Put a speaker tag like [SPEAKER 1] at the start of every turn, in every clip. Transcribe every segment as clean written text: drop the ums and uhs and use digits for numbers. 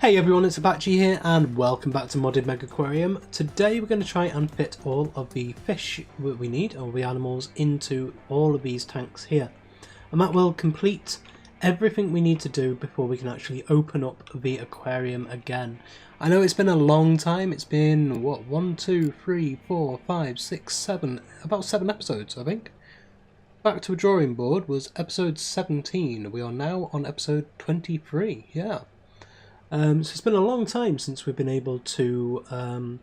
[SPEAKER 1] Hey everyone, it's Apache here and welcome back to Modded Megaquarium. Today we're going to try and fit all of the fish that we need, all the animals, into all of these tanks here. And that will complete everything we need to do before we can actually open up the aquarium again. I know it's been a long time, it's been, what, 1, 2, 3, 4, 5, 6, 7, about 7 episodes I think. Back to a drawing board was episode 17, we are now on episode 23, yeah. So it's been a long time since we've been able to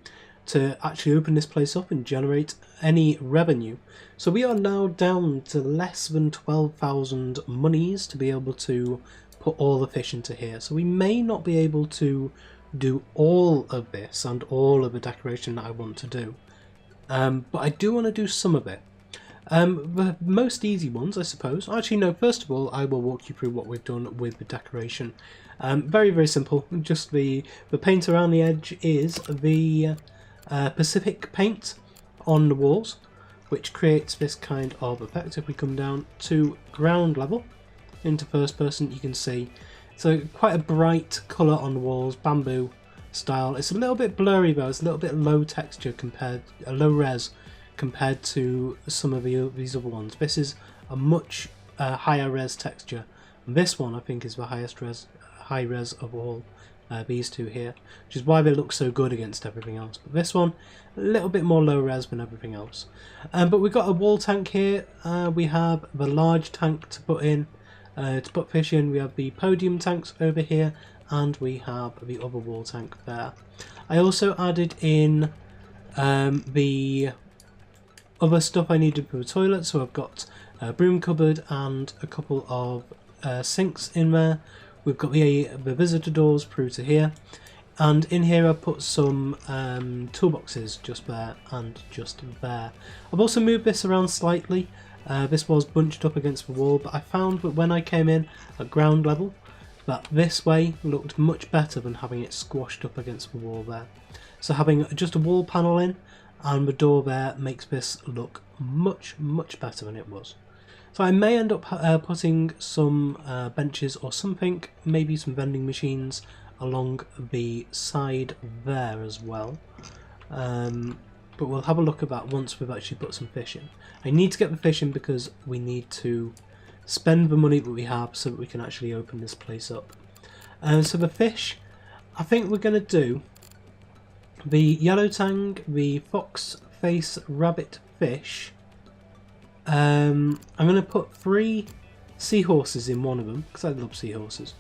[SPEAKER 1] actually open this place up and generate any revenue. So we are now down to less than 12,000 monies to be able to put all the fish into here. So we may not be able to do all of this and all of the decoration that I want to do. But I do want to do some of it. The most easy ones, I suppose. Actually, no, first of all, I will walk you through what we've done with the decoration. Very, very simple. Just the paint around the edge is the Pacific paint on the walls, which creates this kind of effect. If we come down to ground level, into first person, you can see. So quite a bright colour on the walls, bamboo style. It's a little bit blurry though, it's a little bit low texture low res compared to some of these other ones. This is a much higher res texture. And this one I think is the high res of all these two here, which is why they look so good against everything else. But this one, a little bit more low res than everything else. But we've got a wall tank here. We have the large tank to put in, to put fish in. We have the podium tanks over here, and we have the other wall tank there. I also added in the other stuff I needed for the toilet, so I've got a broom cupboard and a couple of sinks in there. We've got the visitor doors through to here, and in here I've put some toolboxes just there and just there. I've also moved this around slightly. This was bunched up against the wall, but I found that when I came in at ground level that this way looked much better than having it squashed up against the wall there. So having just a wall panel in and the door there makes this look much better than it was. So I may end up putting some benches or something, maybe some vending machines along the side there as well. But we'll have a look at that once we've actually put some fish in. I need to get the fish in because we need to spend the money that we have so that we can actually open this place up. So the fish, I think we're going to do the yellow tang, the fox face rabbit fish. I'm going to put 3 seahorses in one of them because I love seahorses.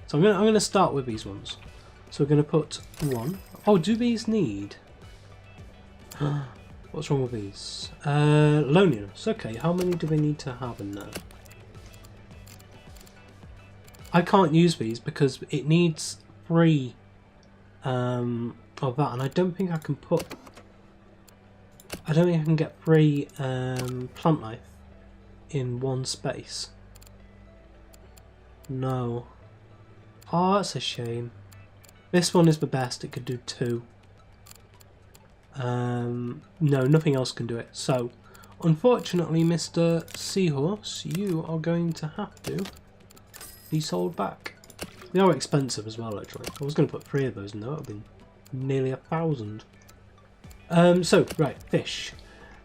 [SPEAKER 1] So I'm going to start with these ones. So we're going to put 1. Oh, do these need? What's wrong with these? Loneliness. Okay, how many do they need to have in there? I can't use these because it needs 3 of that, and I don't think I can put. I don't think I can get 3 plant life in one space. No. Oh, that's a shame. This one is the best. It could do 2. No, nothing else can do it. So, unfortunately, Mr. Seahorse, you are going to have to be sold back. They are expensive as well, actually. I was going to put 3 of those in there. That would have been nearly 1,000. So, right, fish.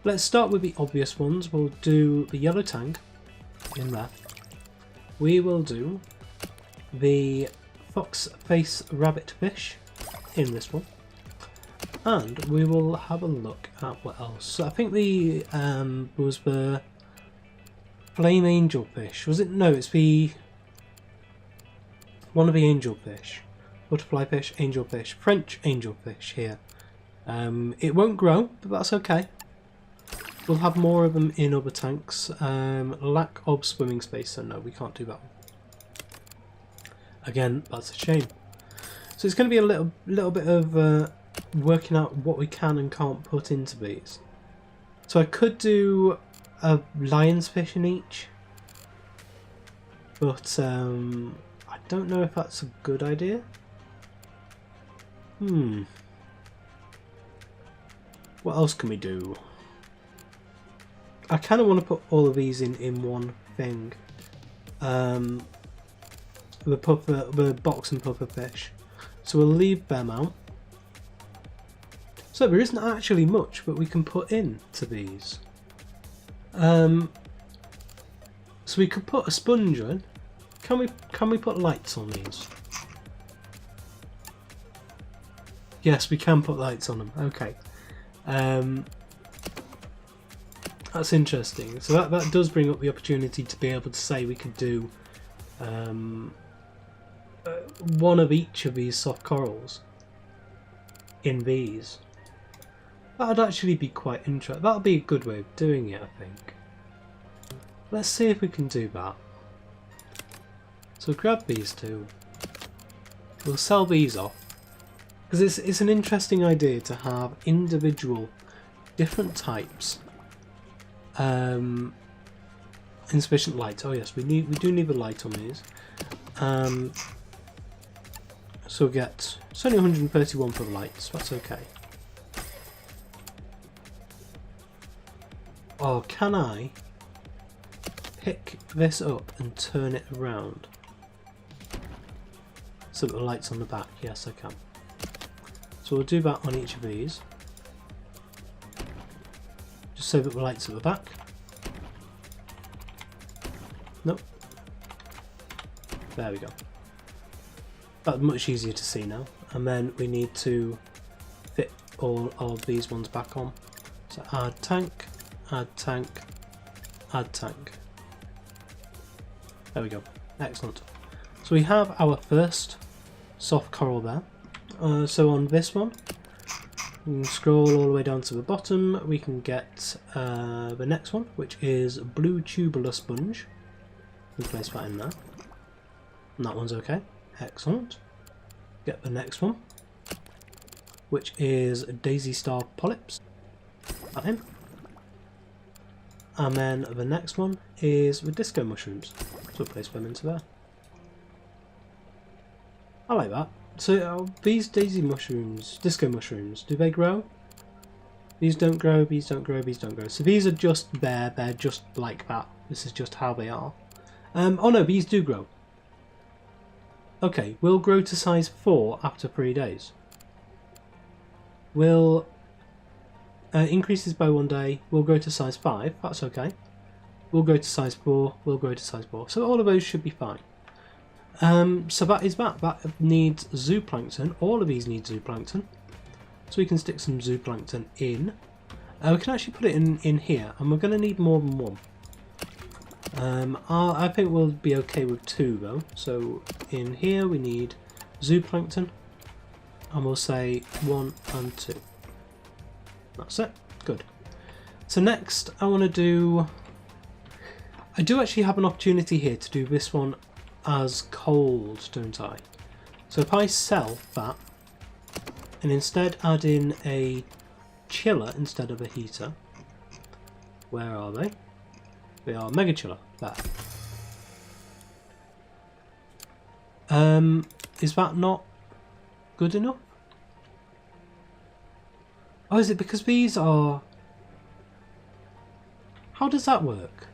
[SPEAKER 1] Let's start with the obvious ones. We'll do the yellow tang in there. We will do the fox face rabbit fish in this one. And we will have a look at what else. So I think the was the flame angelfish. Was it? No, it's the one of the angelfish. Butterfly fish, angelfish, French angelfish here. It won't grow, but that's okay. We'll have more of them in other tanks. Lack of swimming space, so no, we can't do that one. Again, that's a shame. So it's going to be a little bit of working out what we can and can't put into these. So I could do a lion's fish in each, but I don't know if that's a good idea. What else can we do? I kind of want to put all of these in one thing. The box and puffer fish. So we'll leave them out. So there isn't actually much that we can put in to these. So we could put a sponge in. Can we put lights on these? Yes, we can put lights on them. Okay. That's interesting. So that does bring up the opportunity to be able to say we could do one of each of these soft corals in these. That'd actually be quite interesting. That'll be a good way of doing it, I think. Let's see if we can do that. So grab these two. We'll sell these off. Because it's an interesting idea to have individual different types insufficient light. Oh yes, we do need the light on these. So we'll get, it's only 131 for the lights, that's okay. Or can I pick this up and turn it around so that the light's on the back? Yes, I can. So we'll do that on each of these, just so that the light's at the back. Nope. There we go. That's much easier to see now. And then we need to fit all of these ones back on. So add tank, add tank, add tank. There we go. Excellent. So we have our first soft coral there. So on this one, we can scroll all the way down to the bottom. We can get the next one, which is blue tubular sponge. We place that in there. And that one's okay. Excellent. Get the next one, which is daisy star polyps. That in. And then the next one is the disco mushrooms. So we'll place them into there. I like that. So these daisy mushrooms, disco mushrooms, do they grow? These don't grow, these don't grow, these don't grow. So these are just there, they're just like that. This is just how they are. Oh no, these do grow. Okay, we'll grow to size 4 after 3 days. We'll increases by 1 day, we'll grow to size 5, that's okay. We'll go to size 4, we'll grow to size 4. So all of those should be fine. So that is that. That needs zooplankton. All of these need zooplankton. So we can stick some zooplankton in. We can actually put it in here, and we're going to need more than one. I think we'll be okay with 2 though. So in here we need zooplankton, and we'll say 1 and 2. That's it. Good. So next I want to do... I do actually have an opportunity here to do this one as cold, don't I? So if I sell that and instead add in a chiller instead of a heater, where are they? They are mega chiller. There. Is that not good enough? Oh, is it because these are... How does that work?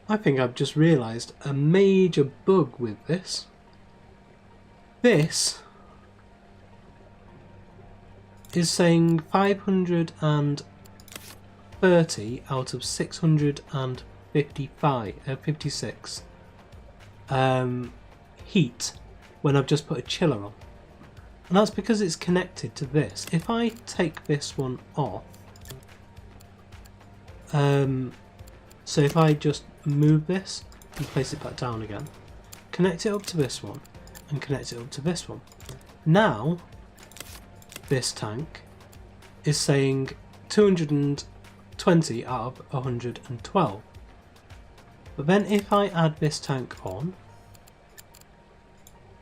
[SPEAKER 1] I think I've just realised a major bug with this. This is saying 530 out of 656 heat when I've just put a chiller on. And that's because it's connected to this. If I take this one off, so if I just move this and place it back down again, connect it up to this one and connect it up to this one. Now this tank is saying 220 out of 112. But then if I add this tank on,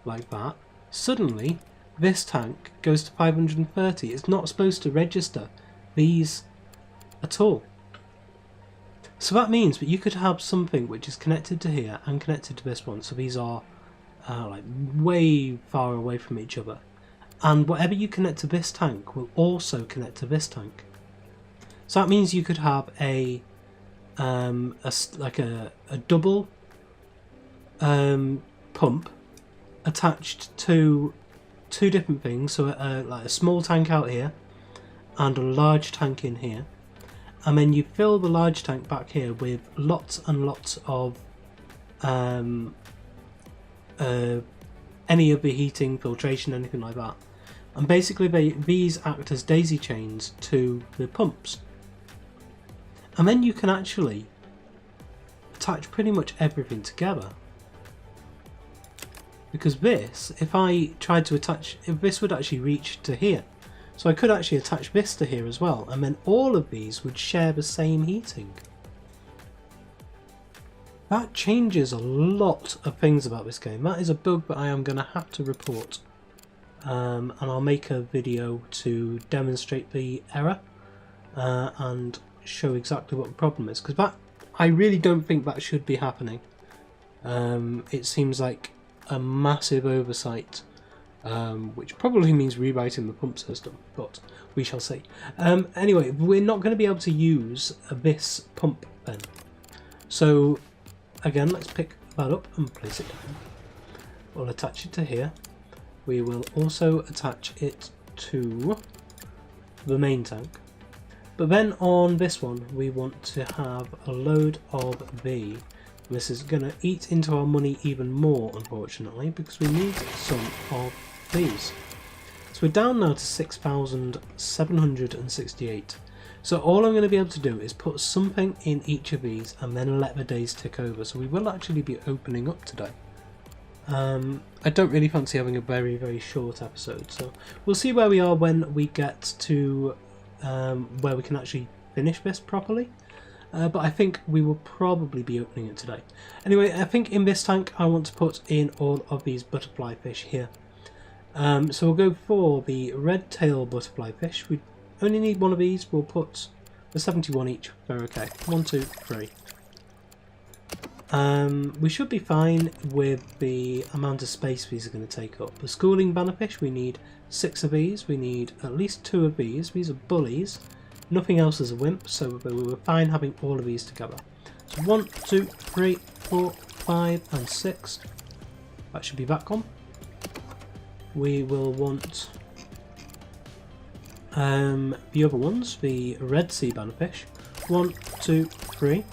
[SPEAKER 1] like that, suddenly this tank goes to 530. It's not supposed to register these at all. So that means that you could have something which is connected to here and connected to this one. So these are like way far away from each other. And whatever you connect to this tank will also connect to this tank. So that means you could have like a double pump attached to two different things, so like a small tank out here and a large tank in here, and then you fill the large tank back here with lots and lots of any of the heating, filtration, anything like that, and basically these act as daisy chains to the pumps, and then you can actually attach pretty much everything together. Because this, if I tried to attach, this would actually reach to here. So I could actually attach this to here as well, and then all of these would share the same heating. That changes a lot of things about this game. That is a bug that I am going to have to report. And I'll make a video to demonstrate the error and show exactly what the problem is. Because that, I really don't think that should be happening. It seems like a massive oversight, which probably means rewriting the pump system, but we shall see. Anyway, we're not going to be able to use this pump then. So again, let's pick that up and place it down. We'll attach it to here. We will also attach it to the main tank. But then on this one, we want to have a load of the. This is going to eat into our money even more, unfortunately, because we need some of these. So we're down now to 6,768. So all I'm going to be able to do is put something in each of these and then let the days tick over. So we will actually be opening up today. I don't really fancy having a very, very short episode, so we'll see where we are when we get to where we can actually finish this properly. But I think we will probably be opening it today. Anyway, I think in this tank I want to put in all of these butterfly fish here. So we'll go for the red tail butterfly fish. We only need one of these. We'll put the 71 each. Very okay. 1, 2, 3. We should be fine with the amount of space these are going to take up. The schooling bannerfish, we need 6 of these. We need at least 2 of these. These are bullies. Nothing else is a wimp, so we were fine having all of these together. So 1, 2, 3, 4, 5 and 6. That should be that gone. We will want the other ones, the red sea bannerfish. 1, 2, 3.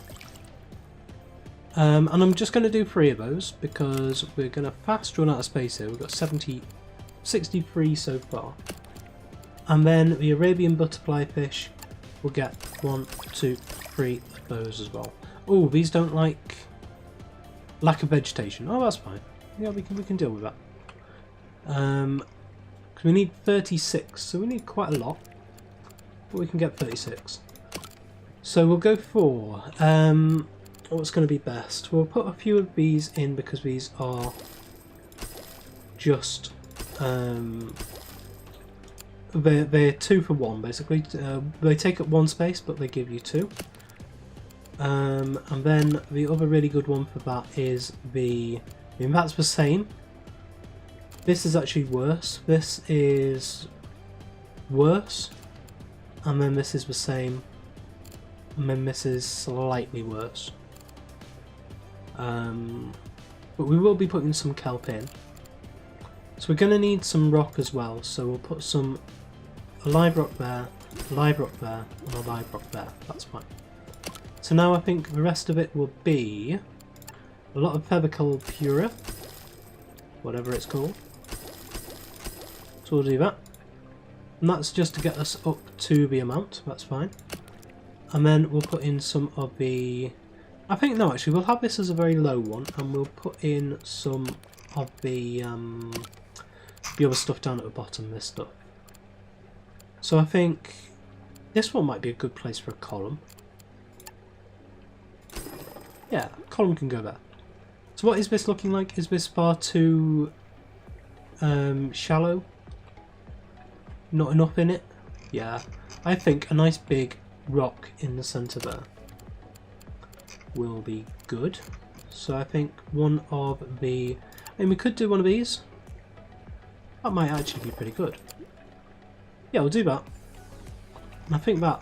[SPEAKER 1] And I'm just going to do 3 of those because we're going to fast run out of space here. We've got 63 so far. And then the Arabian butterfly fish will get 1, 2, 3 of those as well. Oh, these don't like lack of vegetation. Oh, that's fine. Yeah, we can deal with that. Because we need 36, so we need quite a lot, but we can get 36. So we'll go for what's going to be best. We'll put a few of these in because these are just they're 2 for 1 basically. They take up 1 space, but they give you 2. And then the other really good one for that is I mean that's the same. This is actually worse. This is worse, and then this is the same, and then this is slightly worse. But we will be putting some kelp in. So we're going to need some rock as well, so we'll put a live rock there, a live rock there, and a live rock there. That's fine. So now I think the rest of it will be a lot of feathercull pura, whatever it's called. So we'll do that. And that's just to get us up to the amount, that's fine. And then we'll put in some of the... I think, no, actually, we'll have this as a very low one, and we'll put in some of the other stuff down at the bottom, this stuff. So I think this one might be a good place for a column. Yeah, column can go there. So what is this looking like? Is this far too shallow? Not enough in it? Yeah, I think a nice big rock in the centre there will be good. So I think one of the... I mean, we could do one of these. That might actually be pretty good. Yeah, we'll do that. And I think that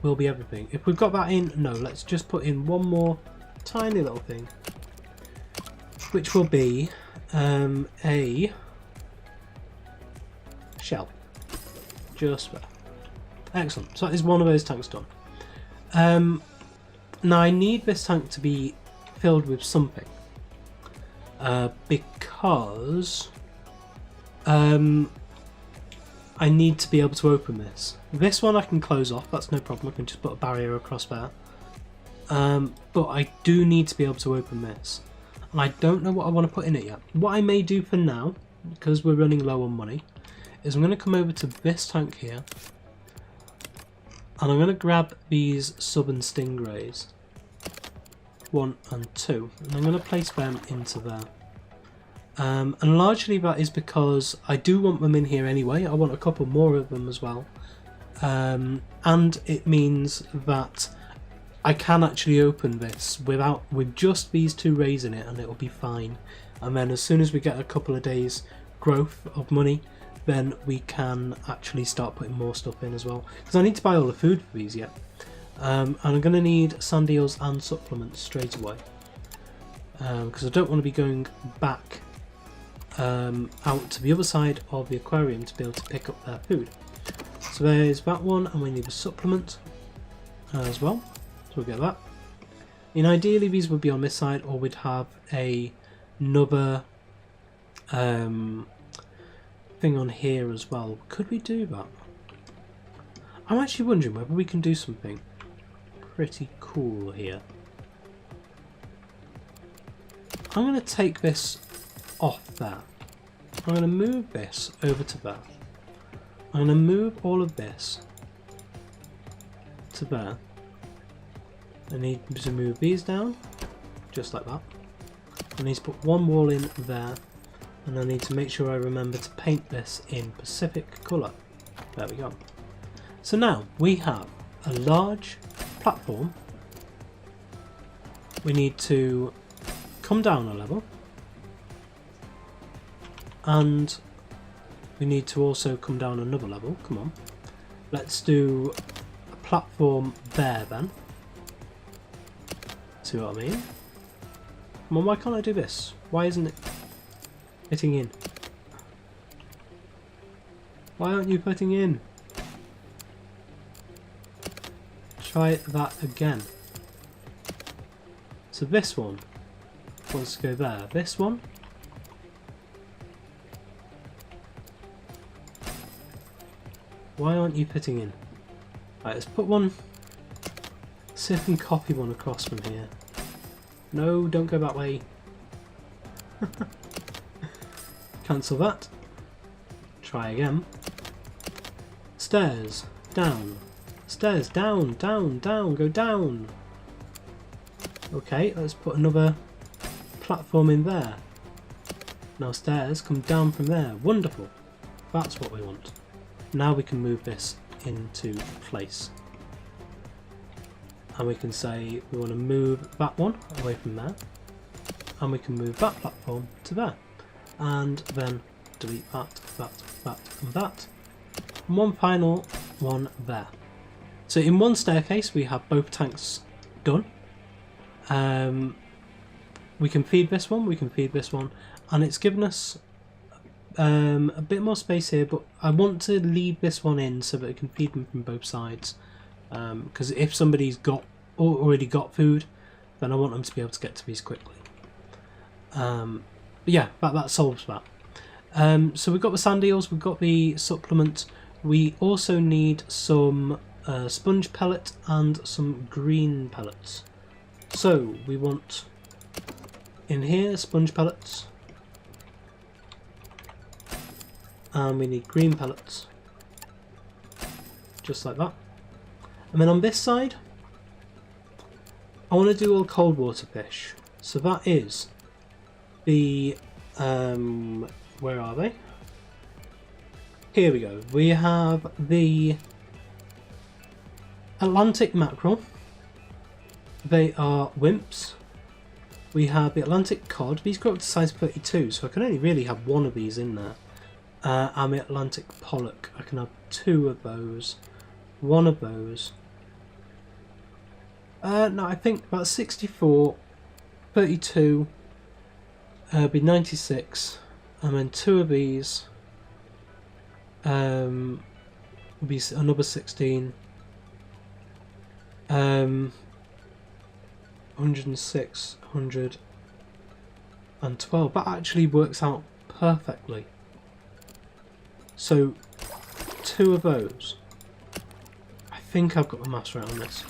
[SPEAKER 1] will be everything. If we've got that in, no, let's just put in one more tiny little thing. which will be a shell. Just there. Excellent. So that is one of those tanks done. Now I need this tank to be filled with something. Because I need to be able to open this. This one I can close off, that's no problem, I can just put a barrier across there. But I do need to be able to open this. And I don't know what I want to put in it yet. What I may do for now, because we're running low on money, is I'm going to come over to this tank here. And I'm going to grab these sub and stingrays. 1 and 2. And I'm going to place them into there. And largely that is because I do want them in here anyway. I want a couple more of them as well. And it means that I can actually open this with just these 2 rays in it, and it'll be fine. And then as soon as we get a couple of days growth of money, then we can actually start putting more stuff in as well. Because I need to buy all the food for these yet. And I'm going to need sand eels and supplements straight away. Because I don't want to be going back out to the other side of the aquarium to be able to pick up their food. So there's that one, and we need a supplement as well. So we'll get that. And ideally these would be on this side, or we'd have another thing on here as well. Could we do that? I'm actually wondering whether we can do something pretty cool here. I'm going to take this off there. I'm going to move this over to there. I'm going to move all of this to there. I need to move these down, just like that. I need to put one wall in there, and I need to make sure I remember to paint this in Pacific colour. There we go. So now we have a large platform. We need to come down a level, and we need to also come down another level. Come on, let's do a platform there then. See what I mean? Come on, why can't I do this? Why isn't it fitting in? Why aren't you putting in? Try that again. So this one wants to go there. This one. Why aren't you fitting in? Right, let's put one. See if I can copy one across from here. No, don't go that way. Cancel that. Try again. Stairs, down. Stairs, down, down, down, go down. Okay, let's put another platform in there. Now stairs, come down from there. Wonderful. That's what we want. Now we can move this into place. And we can say we want to move that one away from there. And we can move that platform to there. And then delete that, that, that, and that. And one final one there. So in one staircase we have both tanks done. We can feed this one, we can feed this one, and it's given us a bit more space here, but I want to leave this one in so that it can feed them from both sides. Because if somebody's already got food, then I want them to be able to get to these quickly. But yeah, that solves that. So we've got the sand eels, we've got the supplement. We also need some sponge pellet and some green pellets. So we want in here sponge pellets, and we need green pellets, just like that. And then on this side, I want to do all cold water fish. So that is the where are they? Here we go. We have the Atlantic mackerel. They are wimps. We have the Atlantic cod. These grow up to size 32, so I can only really have one of these in there. And the Atlantic pollock. I can have 2 of those. 1 of those. No, I think about 64, 32, Be 96, and then 2 of these will be another 16. 106, 112. That actually works out perfectly. So 2 of those. I think I've got the maths right on this.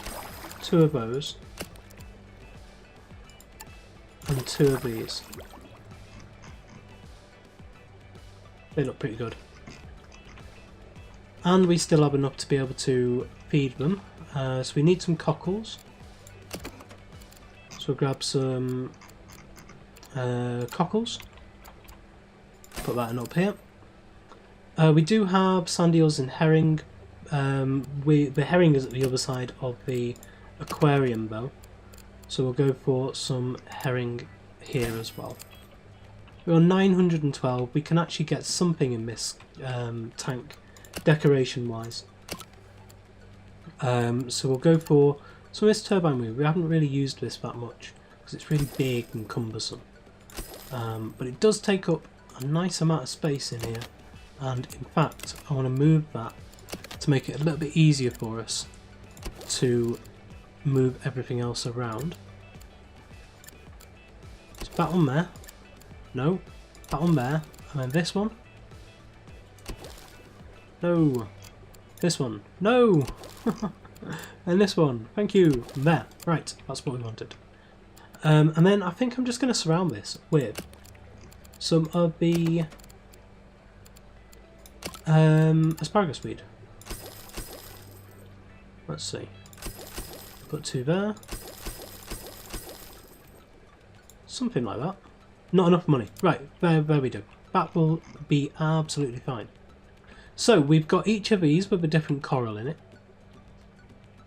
[SPEAKER 1] 2 of those. And 2 of these. They look pretty good. And we still have enough to be able to feed them. So we need some cockles. So we'll grab some cockles. Put that in up here. We do have sand eels and herring. The herring is at the other side of the aquarium though. So we'll go for some herring here as well. We're on 912. We can actually get something in this tank, decoration wise. So we'll go for some of this turbine wheel. We haven't really used this that much because it's really big and cumbersome. But it does take up a nice amount of space in here. And in fact, I want to move that to make it a little bit easier for us to move everything else around. Is that one there? No. That one there. And then this one. No. This one. No! And this one. Thank you. There. Right. That's what we wanted. And then I think I'm just going to surround this with some of the asparagus weed. Let's see. Put 2 there. Something like that. Not enough money. Right, there we do. That will be absolutely fine. So we've got each of these with a different coral in it.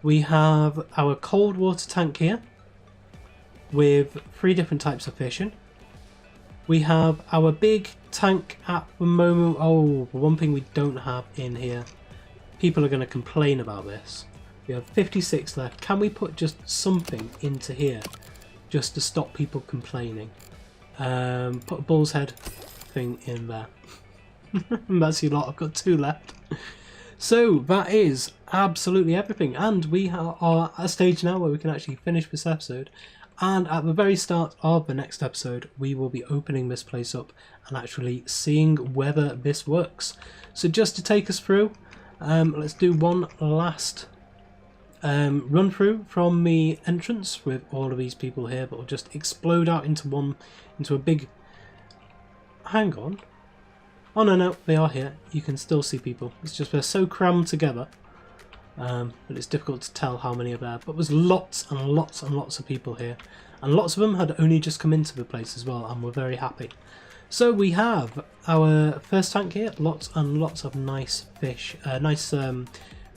[SPEAKER 1] We have our cold water tank here with 3 different types of fish in. We have our big tank at the moment. Oh, one thing we don't have in here. People are going to complain about this. We have 56 left. Can we put just something into here just to stop people complaining? Put a bull's head thing in there. That's a lot. I've got 2 left. So that is absolutely everything, and we are at a stage now where we can actually finish this episode. And at the very start of the next episode, we will be opening this place up and actually seeing whether this works. So just to take us through, let's do one last run through from the entrance with all of these people here, but we'll just explode out into a big. Hang on. Oh no, they are here. You can still see people. It's just they're so crammed together that it's difficult to tell how many are there. But there's lots and lots and lots of people here, and lots of them had only just come into the place as well, and we're very happy. So we have our first tank here. Lots and lots of nice fish, nice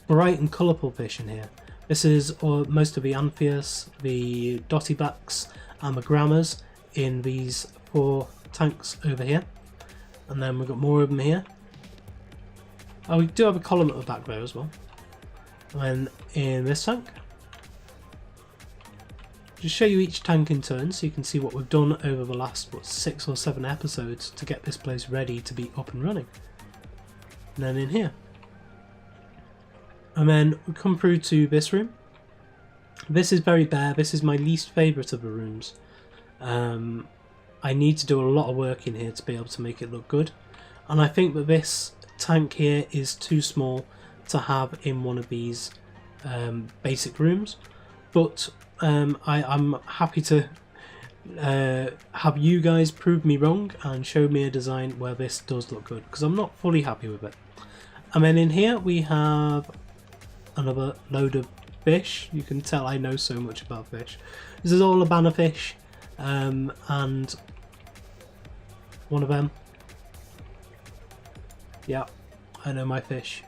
[SPEAKER 1] bright and colourful fish in here. This is most of the amphias, the dottybacks and the grammars in these 4 tanks over here. And then we've got more of them here. Oh, we do have a column at the back there as well. And then in this tank, just show you each tank in turn so you can see what we've done over the last 6 or 7 episodes to get this place ready to be up and running. And then in here. And then we come through to this room. This is very bare. This is my least favourite of the rooms. I need to do a lot of work in here to be able to make it look good. And I think that this tank here is too small to have in one of these basic rooms. But I'm happy to have you guys prove me wrong and show me a design where this does look good, because I'm not fully happy with it. And then in here we have another load of fish. You can tell I know so much about fish. This is all a banner fish, and one of them. Yeah, I know my fish.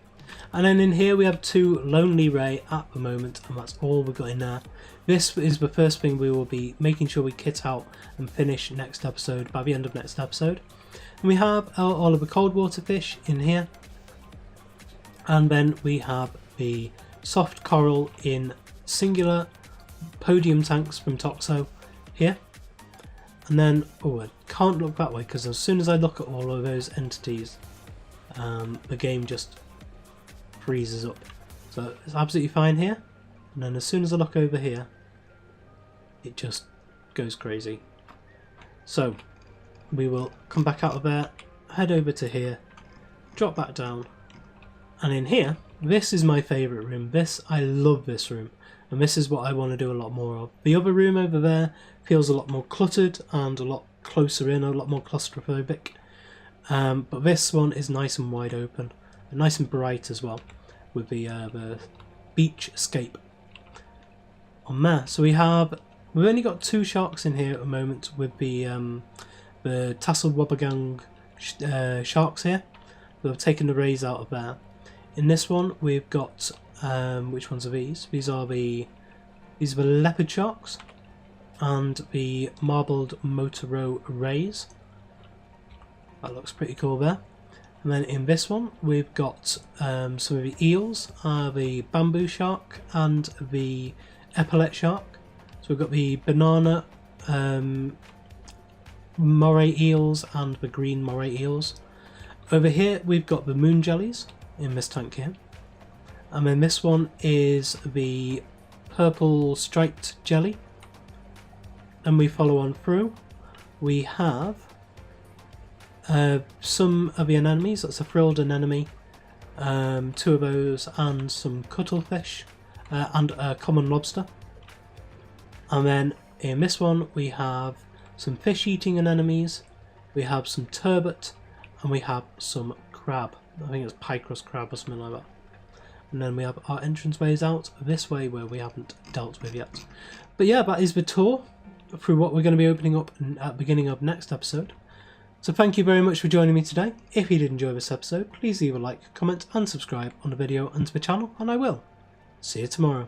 [SPEAKER 1] And then in here we have 2 lonely ray at the moment, and that's all we've got in there. This is the first thing we will be making sure we kit out and finish next episode, by the end of next episode. And we have all of the cold water fish in here. And then we have the soft coral in singular podium tanks from Toxo here. And then, oh, I can't look that way because as soon as I look at all of those entities, the game just freezes up. So it's absolutely fine here, and then as soon as I look over here, it just goes crazy. So we will come back out of there, head over to here, drop back down, and in here, this is my favourite room. I love this room, and this is what I want to do a lot more of. The other room over there feels a lot more cluttered and a lot closer in, a lot more claustrophobic, but this one is nice and wide open, and nice and bright as well, with the beach escape on there. So we've only got 2 sharks in here at the moment with the tassel wobbegang sharks here. We've taken the rays out of there. In this one we've got which ones are these? These are the leopard sharks and the marbled motoro rays. That looks pretty cool there. And then in this one we've got some of the eels, the bamboo shark and the epaulet shark. So we've got the banana moray eels and the green moray eels. Over here we've got the moon jellies in this tank here. And then this one is the purple striped jelly. And we follow on through. We have some of the anemones. That's a frilled anemone, 2 of those, and some cuttlefish, and a common lobster. And then in this one we have some fish eating anemones, we have some turbot, and we have some crab. I think it's picrus crab or something like that. And then we have our entranceways out this way where we haven't dealt with yet. But yeah, that is the tour through what we're going to be opening up at the beginning of next episode. So thank you very much for joining me today. If you did enjoy this episode, please leave a like, comment and subscribe on the video and to the channel, and I will see you tomorrow.